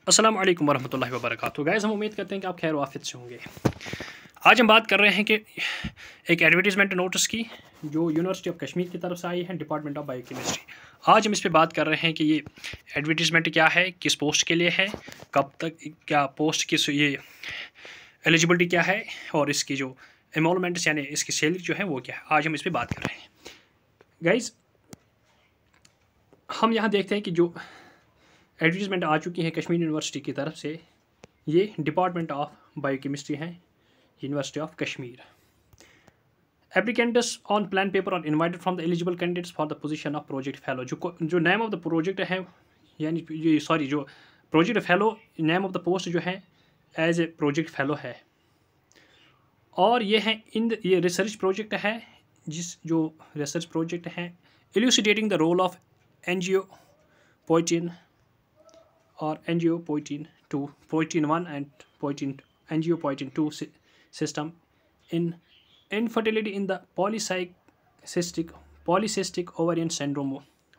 अस्सलाम वालेकुम वरहमतुल्लाहि वबरकातुहू। गाइस, हम उम्मीद करते हैं कि आप खैर वाफियत से होंगे। आज हम बात कर रहे हैं कि एक एडवर्टीज़मेंट नोटिस की जो यूनिवर्सिटी ऑफ कश्मीर की तरफ से आई है, डिपार्टमेंट ऑफ बायोकेमिस्ट्री। आज हम इस पे बात कर रहे हैं कि ये एडवर्टीज़मेंट क्या है, किस पोस्ट के लिए है, कब तक, क्या पोस्ट की ये एलिजिबिलिटी क्या है और इसकी जो एमोलमेंट्स यानी इसकी सैलरी जो है वो क्या है। आज हम इस पर बात कर रहे हैं। गाइस, हम यहाँ देखते हैं कि जो एडवर्टीज़मेंट आ चुकी है कश्मीर यूनिवर्सिटी की तरफ से, ये डिपार्टमेंट ऑफ बायोकेमिस्ट्री है, university of Kashmir. Applicants on plan paper are invited from the eligible candidates for the position of project fellow. जो नेम ऑफ द प्रोजेक्ट है, यानी जो project fellow, name of the post जो है as a project fellow है, और ये है ये रिसर्च प्रोजेक्ट है, जो रिसर्च प्रोजेक्ट है elucidating the role of angiopoietin और angiopoietin 2, poietin 1 and angiopoietin 2 system in infertility in the polycystic ovarian syndrome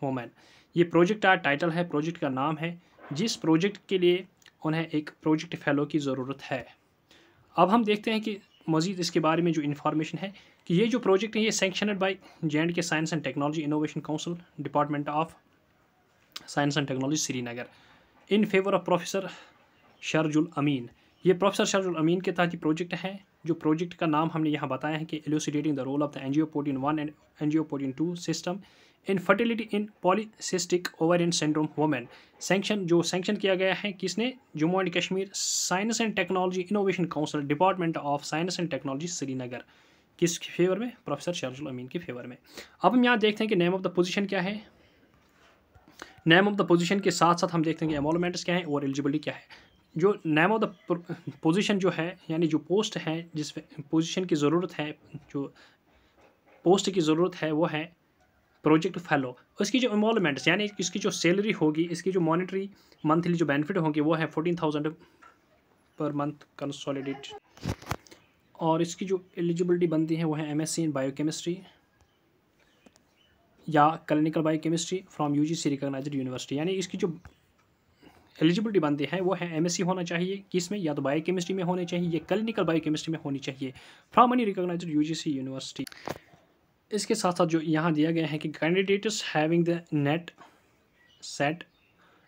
women. ये प्रोजेक्ट का टाइटल है, प्रोजेक्ट का नाम है, जिस प्रोजेक्ट के लिए उन्हें एक प्रोजेक्ट फेलो की ज़रूरत है। अब हम देखते हैं कि मज़ीद इसके बारे में जो इन्फॉर्मेशन है कि ये जो प्रोजेक्ट है ये sanctioned by J&K science and technology innovation council, department of science and technology Srinagar, in favour of professor Sharjul Amin. ये प्रोफेसर शरजुल अमीन के तहत प्रोजेक्ट है। जो प्रोजेक्ट का नाम हमने यहाँ बताया है कि elucidating the role of the angiopoietin 1 and angiopoietin 2 system in fertility in polycystic ovarian syndrome women. Sanction किया गया है किसने? Jammu and Kashmir science and technology innovation council, department of science and technology Srinagar. किस फेवर में? प्रोफेसर शरजुल अमीन के फेवर में। अब हम यहाँ देखते हैं कि नेम ऑफ द पोजीशन क्या है। नेम ऑफ द पोजीशन के साथ साथ हम देखते हैं कि एमोलमेंट्स क्या है और एलिजिबिलिटी क्या है। जो नेम ऑफ द पोजीशन जो है, यानी जो पोस्ट है, जिस पोजीशन की ज़रूरत है, जो पोस्ट की ज़रूरत है, वो है प्रोजेक्ट फेलो। उसकी जो एमोलमेंट्स यानी इसकी जो सैलरी होगी, इसकी जो मॉनेटरी मंथली जो बेनिफिट होंगे वो है 14,000 पर मंथ कंसोलिडेट, और इसकी जो एलिजिबिलिटी बनती है वो है MSc इन बायोकेमिस्ट्री या clinical biochemistry from UGC recognised university. यानी इसकी जो एलिजिबिलिटी बनती है वो है MSc होना चाहिए, किसमें? या तो बायोकेमिस्ट्री में होनी चाहिए या क्लिनिकल बायोकेमिस्ट्री में होनी चाहिए, from any recognised UGC university. इसके साथ साथ जो यहाँ दिया गया है कि candidates having the NET SET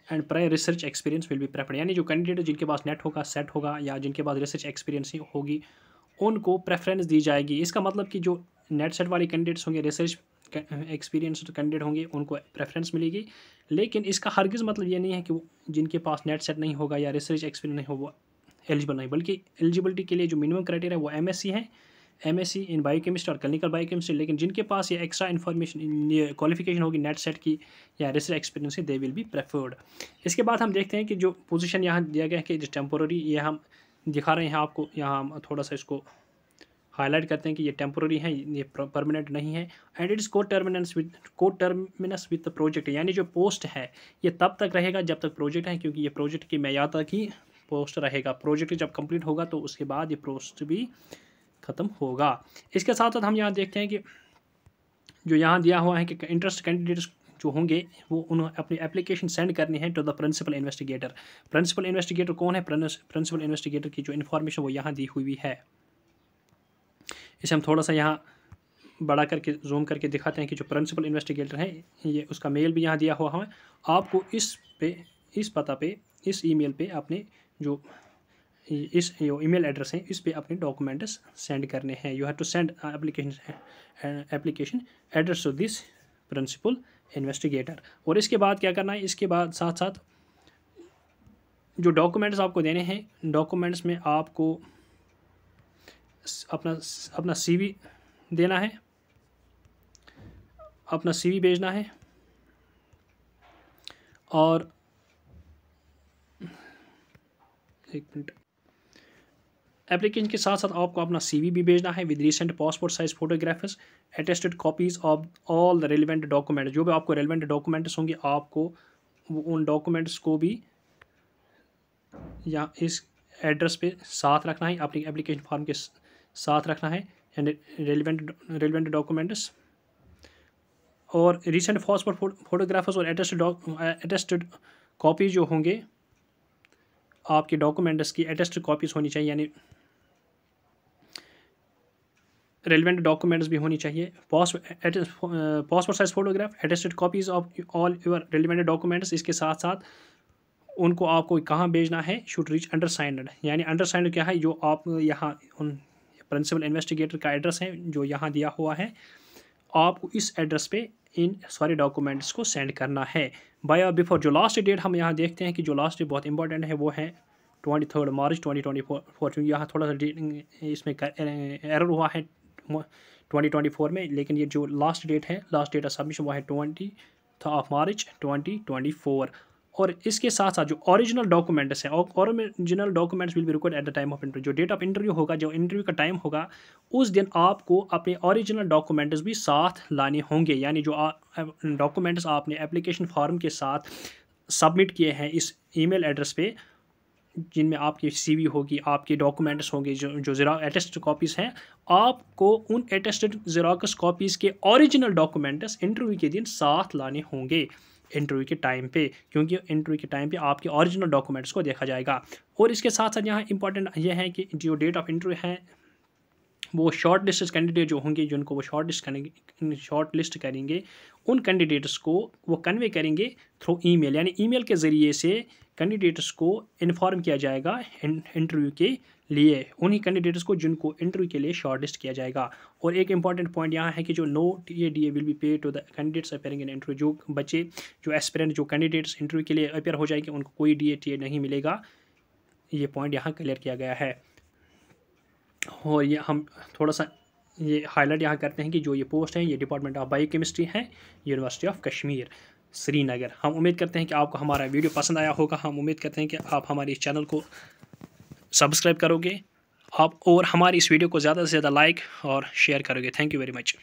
and prior research experience will be preferred. यानी जो कैंडिडेट जिनके पास नेट होगा, सेट होगा, या जिनके पास रिसर्च एक्सपीरियंस होगी, उनको प्रेफरेंस दी जाएगी। इसका मतलब कि जो नेट सेट वाले कैंडिडेट्स होंगे, रिसर्च एक्सपीरियंस कैंडिडेट होंगे, उनको प्रेफरेंस मिलेगी। लेकिन इसका हरगिज़ मतलब ये नहीं है कि वो जिनके पास नेट सेट नहीं होगा या रिसर्च एक्सपीरियंस नहीं होगा एलिजिबल नहीं, बल्कि एलिजिबिलिटी के लिए जो मिनिमम क्राइटेरिया है वो MSc है, MSc इन बायोकेमिस्ट्री और क्लिनिकल बायोकेमिस्ट्री। लेकिन जिनके पास ये एक्स्ट्रा इन्फॉर्मेशन, ये क्वालिफिकेशन होगी नेट सेट की या research experience, they will be preferred. इसके बाद हम देखते हैं कि जो पोजीशन यहाँ दिया गया है कि टेम्पोररी, ये हम दिखा रहे हैं आपको, यहाँ हम थोड़ा सा इसको हाईलाइट करते हैं कि ये टेम्पोररी है, ये परमानेंट नहीं है। एंड इट इज़ को टर्मिनस विद द प्रोजेक्ट। यानी जो पोस्ट है ये तब तक रहेगा जब तक प्रोजेक्ट है, क्योंकि ये प्रोजेक्ट की मैयाद तक ही पोस्ट रहेगा। प्रोजेक्ट जब कंप्लीट होगा तो उसके बाद ये पोस्ट भी ख़त्म होगा। इसके साथ साथ हम यहाँ देखते हैं कि जो यहाँ दिया हुआ है कि इंटरेस्ट कैंडिडेट्स जो होंगे वो उन्हें अपनी एप्लीकेशन सेंड करनी है to the principal investigator. Principal investigator कौन है? प्रिंसिपल इन्वेस्टिगेटर की जो इन्फॉर्मेशन वो यहाँ दी हुई है, इसे हम थोड़ा सा यहाँ बड़ा करके जूम करके दिखाते हैं कि जो प्रिंसिपल इन्वेस्टिगेटर है, ये उसका मेल भी यहाँ दिया हुआ है। आपको इस पता पे, इस ईमेल पे अपने जो ईमेल एड्रेस है, इस पे अपने डॉक्यूमेंट्स सेंड करने हैं। You have to send application address to this principal investigator. और इसके बाद क्या करना है? इसके बाद साथ साथ जो डॉक्यूमेंट्स आपको देने हैं, डॉक्यूमेंट्स में आपको अपना CV देना है, अपना CV भेजना है, और एक मिनट, एप्लीकेशन के साथ साथ आपको अपना CV भी भेजना है with recent passport size photographs, attested copies of all the relevant document. जो भी आपको रेलिवेंट डॉक्यूमेंट्स होंगे, आपको उन डॉक्यूमेंट्स को भी या इस एड्रेस पे साथ रखना है, अपनी एप्लीकेशन फॉर्म के साथ रखना है, एंड रेलिवेंट डॉक्यूमेंट्स और रिसेंट पासपोर्ट फोटोग्राफ्स और अटेस्टेड कॉपी जो होंगे आपके डॉक्यूमेंट्स की अटेस्टेड कॉपीज़ होनी चाहिए, यानी रेलिवेंट डॉक्यूमेंट्स भी होनी चाहिए। Passport size photograph, attested copies of all your relevant documents. इसके साथ साथ उनको आपको कहाँ भेजना है, शुड रीच अंडरसाइंड, यानी अंडरसाइंड क्या है, जो आप यहाँ उन प्रिंसिपल इन्वेस्टिगेटर का एड्रेस है जो यहाँ दिया हुआ है, आपको इस एड्रेस पे इन सारे डॉक्यूमेंट्स को सेंड करना है बाय और बिफोर। जो लास्ट डेट हम यहाँ देखते हैं कि जो लास्ट डेट बहुत इंपॉर्टेंट है वो है 23 मार्च 2024। यहाँ थोड़ा सा इसमें एरर हुआ है 2024 में, लेकिन ये जो लास्ट डेट है, लास्ट डेट ऑफ सबमिशन वो है 20 मार्च 2024। और इसके साथ साथ जो ओरिजिनल डॉक्यूमेंट्स हैं, original documents will be required at the time of interview. जो डेट ऑफ इंटरव्यू होगा, जो इंटरव्यू का टाइम होगा, उस दिन आपको अपने ओरिजिनल डॉक्यूमेंट्स भी साथ लाने होंगे, यानी जो डॉक्यूमेंट्स आपने एप्लीकेशन फॉर्म के साथ सबमिट किए हैं इस ईमेल एड्रेस पे, जिनमें आपकी सीवी होगी, आपके डॉक्यूमेंट्स होंगे, जो अटेस्टेड कॉपीज़ हैं, आपको उन अटेस्टेड ज़ेरॉक्स कॉपीज़ के ओरिजिनल डॉक्यूमेंट्स इंटरव्यू के दिन साथ लाने होंगे इंटरव्यू के टाइम पे, क्योंकि इंटरव्यू के टाइम पे आपके ओरिजिनल डॉक्यूमेंट्स को देखा जाएगा। और इसके साथ साथ यहाँ इंपॉर्टेंट ये है कि जो डेट ऑफ इंटरव्यू है, वो शॉर्ट लिस्ट कैंडिडेट जो होंगे, जिनको वो शॉर्ट लिस्ट करेंगे, उन कैंडिडेट्स को वो कन्वे करेंगे थ्रू ईमेल, यानी ईमेल के ज़रिए से कैंडिडेट्स को इन्फॉर्म किया जाएगा इंटरव्यू के लिए, उन्हीं कैंडिडेट्स को जिनको इंटरव्यू के लिए शॉर्ट लिस्ट किया जाएगा। और एक इंपॉर्टेंट पॉइंट यहाँ है कि जो no TA will be pay to the candidates appearing in interview. जो बच्चे, जो एस्पिरेंट, जो कैंडिडेट्स इंटरव्यू के लिए अपेयर हो जाएंगे, उनको कोई DA नहीं मिलेगा। ये पॉइंट यहाँ क्लियर किया गया है। और ये हम थोड़ा सा ये हाईलाइट यहाँ करते हैं कि जो ये पोस्ट है, ये डिपार्टमेंट ऑफ बायोकेमिस्ट्री है, यूनिवर्सिटी ऑफ कश्मीर, श्रीनगर। हम उम्मीद करते हैं कि आपको हमारा वीडियो पसंद आया होगा। हम उम्मीद करते हैं कि आप हमारे इस चैनल को सब्सक्राइब करोगे आप, और हमारी इस वीडियो को ज़्यादा से ज़्यादा लाइक और शेयर करोगे। Thank you very much.